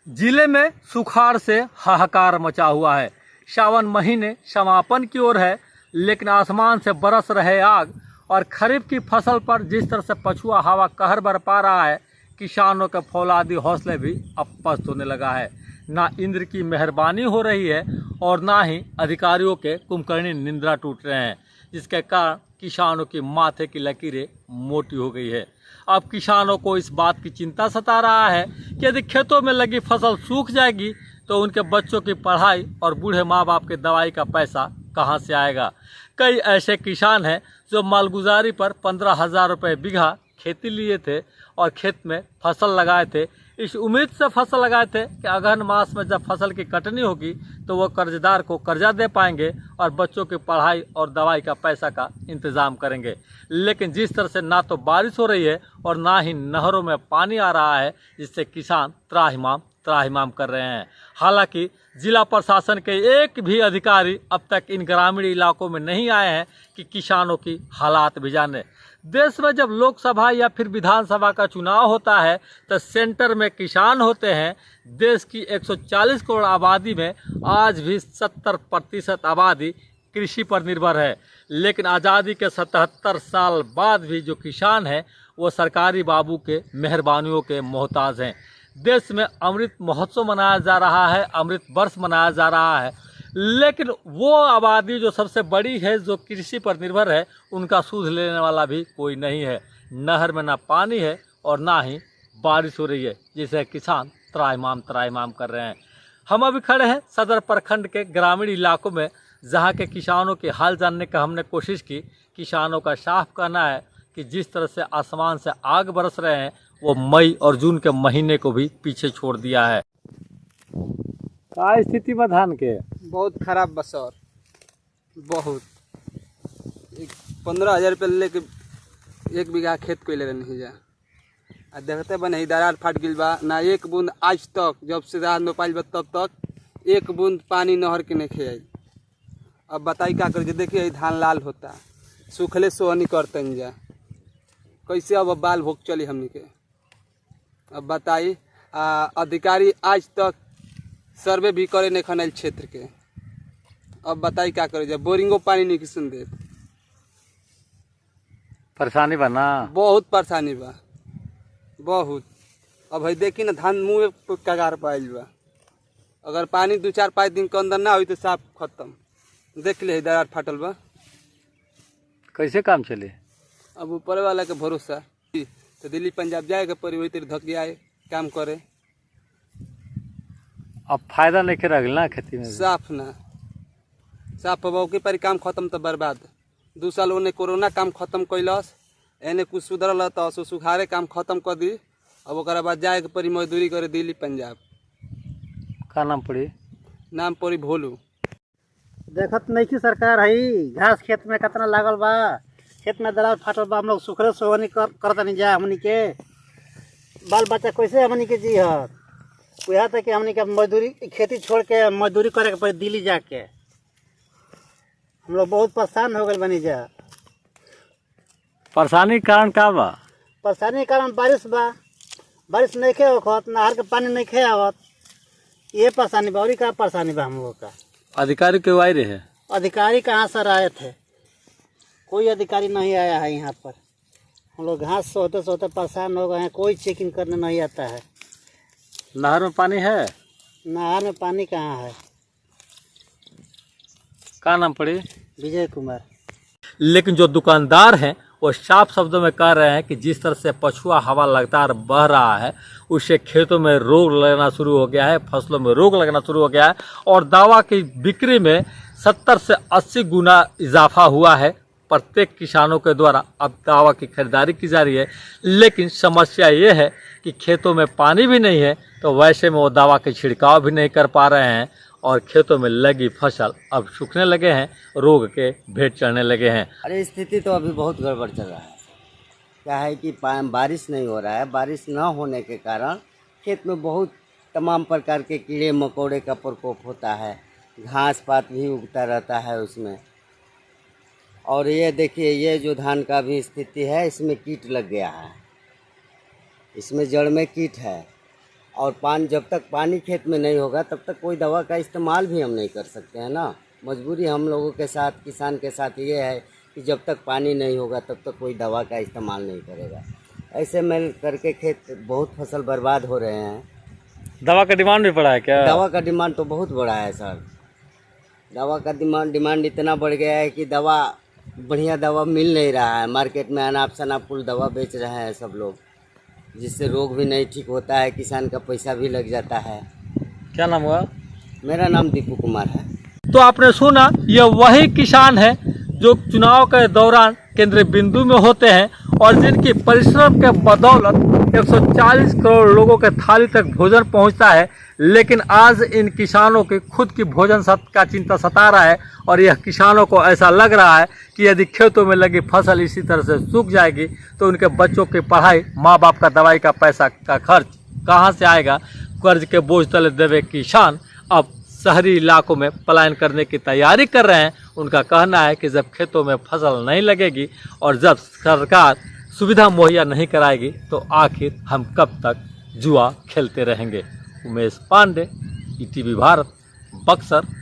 जिले में सुखाड़ से हाहाकार मचा हुआ है। सावन महीने समापन की ओर है, लेकिन आसमान से बरस रहे आग और खरीफ की फसल पर जिस तरह से पछुआ हवा कहर बरपा रहा है, किसानों के फौलादी हौसले भी अब पस्त होने लगा है। ना इंद्र की मेहरबानी हो रही है और ना ही अधिकारियों के कुंभकर्णी निंद्रा टूट रहे हैं, जिसके कारण किसानों की माथे की लकीरें मोटी हो गई है। अब किसानों को इस बात की चिंता सता रहा है कि यदि खेतों में लगी फसल सूख जाएगी तो उनके बच्चों की पढ़ाई और बूढ़े माँ बाप की दवाई का पैसा कहाँ से आएगा। कई ऐसे किसान हैं जो मालगुजारी पर 15,000 रुपये बीघा खेती लिए थे और खेत में फसल लगाए थे। इस उम्मीद से फसल लगाए थे कि अगहन मास में जब फसल की कटनी होगी तो वो कर्जदार को कर्जा दे पाएंगे और बच्चों की पढ़ाई और दवाई का पैसा का इंतज़ाम करेंगे। लेकिन जिस तरह से ना तो बारिश हो रही है और ना ही नहरों में पानी आ रहा है, जिससे किसान त्राहिमाम कर रहे हैं। हालांकि जिला प्रशासन के एक भी अधिकारी अब तक इन ग्रामीण इलाकों में नहीं आए हैं कि किसानों की हालात भी जाने। देश में जब लोकसभा या फिर विधानसभा का चुनाव होता है तो सेंटर में किसान होते हैं। देश की 140 करोड़ आबादी में आज भी 70% आबादी कृषि पर निर्भर है, लेकिन आज़ादी के 77 साल बाद भी जो किसान हैं वो सरकारी बाबू के मेहरबानियों के मोहताज हैं। देश में अमृत महोत्सव मनाया जा रहा है, अमृत वर्ष मनाया जा रहा है, लेकिन वो आबादी जो सबसे बड़ी है, जो कृषि पर निर्भर है, उनका सूद लेने वाला भी कोई नहीं है। नहर में ना पानी है और ना ही बारिश हो रही है, जिसे किसान त्राहिमाम कर रहे हैं। हम अभी खड़े हैं सदर प्रखंड के ग्रामीण इलाकों में, जहाँ के किसानों के हाल जानने का हमने कोशिश की। किसानों का साफ कहना है कि जिस तरह से आसमान से आग बरस रहे हैं वो मई और जून के महीने को भी पीछे छोड़ दिया है। क्या स्थिति में धान के? बहुत खराब बस और बहुत 15,000 रुपये लेके 1 बीघा खेत को ले नहीं जा। आ देखते बा नहीं दरार फाट गिल बा, ना एक बूंद आज तक जब से धान रोपाइल बा तब तक एक बूंद पानी नहर के नहीं खेल। अब बताई क्या कर, देखिए धान लाल होता, सूखले सोहनी करते जा, कैसे अब बाल भोग चली हमनी के। अब बताई अधिकारी आज तक सर्वे भी करे नहीं खनल क्षेत्र के। अब बताई क्या करे, जब बोरिंगो पानी नहीं किसन दे। परेशानी बा ना, बहुत परेशानी बा बहुत। अब है देखी ना धान मुँह में कगार पाइल बा, अगर पानी 2-4-5 दिन के अंदर ना हुई तो साफ खत्म। देख ले दरार फाटल बा, कैसे काम चले? अब ऊपर वाला के भरोसा तो दिल्ली पंजाब जाएगा परी वही तेरे धक जाए काम करे। अब फायदा नहीं कर ना खेती में, साफ ना साफ हो के पर काम खत्म तो बर्बाद। 2 साल उन्हें कोरोना काम खत्म कैलस, एने कुछ सुधरल तो सुखारे काम खत्म कर दी। अब ओकरा बाद जाए के परी मजदूरी करे दिल्ली पंजाब। का नाम पड़ी? नाम पड़ी भोलू। देखत नहीं की सरकार है घास खेत में कितना लागल बा, खेत में दरार फाटल बा। हम लोग सुखरे सोहनी करता नहीं जा, हमनी के बाल बच्चा कैसे हमनी के जी है। वह था कि हमनी के मजदूरी खेती छोड़ के मजदूरी करे के पड़े दिल्ली जाके। हम लोग बहुत परेशान हो गए बनी जा। परेशानी के कारण का बा? परेशानी के कारण बारिश बा, बारिश नहीं खे होत, नहर के पानी नहीं खे आवत, ये परेशानी बा। और का परेशानी बा हम लोग का। अधिकारी क्यों आए रहे? अधिकारी कहाँ सर आए थे? कोई अधिकारी नहीं आया है यहाँ पर। हम लोग घास सोते सोते परेशान हो गए हैं, कोई चेकिंग करने नहीं आता है। नहर में पानी है? नहर में पानी कहाँ है। का नाम पड़ी? विजय कुमार। लेकिन जो दुकानदार हैं वो साफ शब्दों में कह रहे हैं कि जिस तरह से पछुआ हवा लगातार बह रहा है उससे खेतों में रोग लगना शुरू हो गया है, फसलों में रोग लगना शुरू हो गया है और दवा की बिक्री में 70 से 80 गुना इजाफा हुआ है। प्रत्येक किसानों के द्वारा अब दवा की खरीदारी की जा रही है, लेकिन समस्या ये है कि खेतों में पानी भी नहीं है तो वैसे में वो दवा के छिड़काव भी नहीं कर पा रहे हैं और खेतों में लगी फसल अब सूखने लगे हैं, रोग के भेंट चढ़ने लगे हैं। अरे स्थिति तो अभी बहुत गड़बड़ चल रहा है। क्या है कि बारिश नहीं हो रहा है, बारिश न होने के कारण खेत में बहुत तमाम प्रकार के कीड़े मकोड़े का प्रकोप होता है, घास पात भी उगता रहता है उसमें। और ये देखिए, ये जो धान का भी स्थिति है, इसमें कीट लग गया है, इसमें जड़ में कीट है। और जब तक पानी खेत में नहीं होगा तब तक कोई दवा का इस्तेमाल भी हम नहीं कर सकते हैं ना। मजबूरी हम लोगों के साथ, किसान के साथ ये है कि जब तक पानी नहीं होगा तब तक कोई दवा का इस्तेमाल नहीं करेगा। ऐसे में करके खेत बहुत फसल बर्बाद हो रहे हैं। दवा का डिमांड भी बढ़ा है क्या? दवा का डिमांड तो बहुत बड़ा है सर। दवा का डिमांड इतना बढ़ गया है कि बढ़िया दवा मिल नहीं रहा है। मार्केट में अनाप शनाप कुल दवा बेच रहे हैं सब लोग, जिससे रोग भी नहीं ठीक होता है, किसान का पैसा भी लग जाता है। क्या नाम हुआ? मेरा नाम दीपू कुमार है। तो आपने सुना, ये वही किसान है जो चुनाव के दौरान केंद्र बिंदु में होते हैं और जिनकी परिश्रम के बदौलत 140 करोड़ लोगों के थाली तक भोजन पहुंचता है। लेकिन आज इन किसानों की खुद की भोजन का चिंता सता रहा है और यह किसानों को ऐसा लग रहा है कि यदि खेतों में लगी फसल इसी तरह से सूख जाएगी तो उनके बच्चों की पढ़ाई, माँ बाप का दवाई का पैसा का खर्च कहाँ से आएगा। कर्ज के बोझ तले दबे किसान अब शहरी इलाकों में पलायन करने की तैयारी कर रहे हैं। उनका कहना है कि जब खेतों में फसल नहीं लगेगी और जब सरकार सुविधा मुहैया नहीं कराएगी तो आखिर हम कब तक जुआ खेलते रहेंगे। उमेश पांडे, ईटीवी भारत, बक्सर।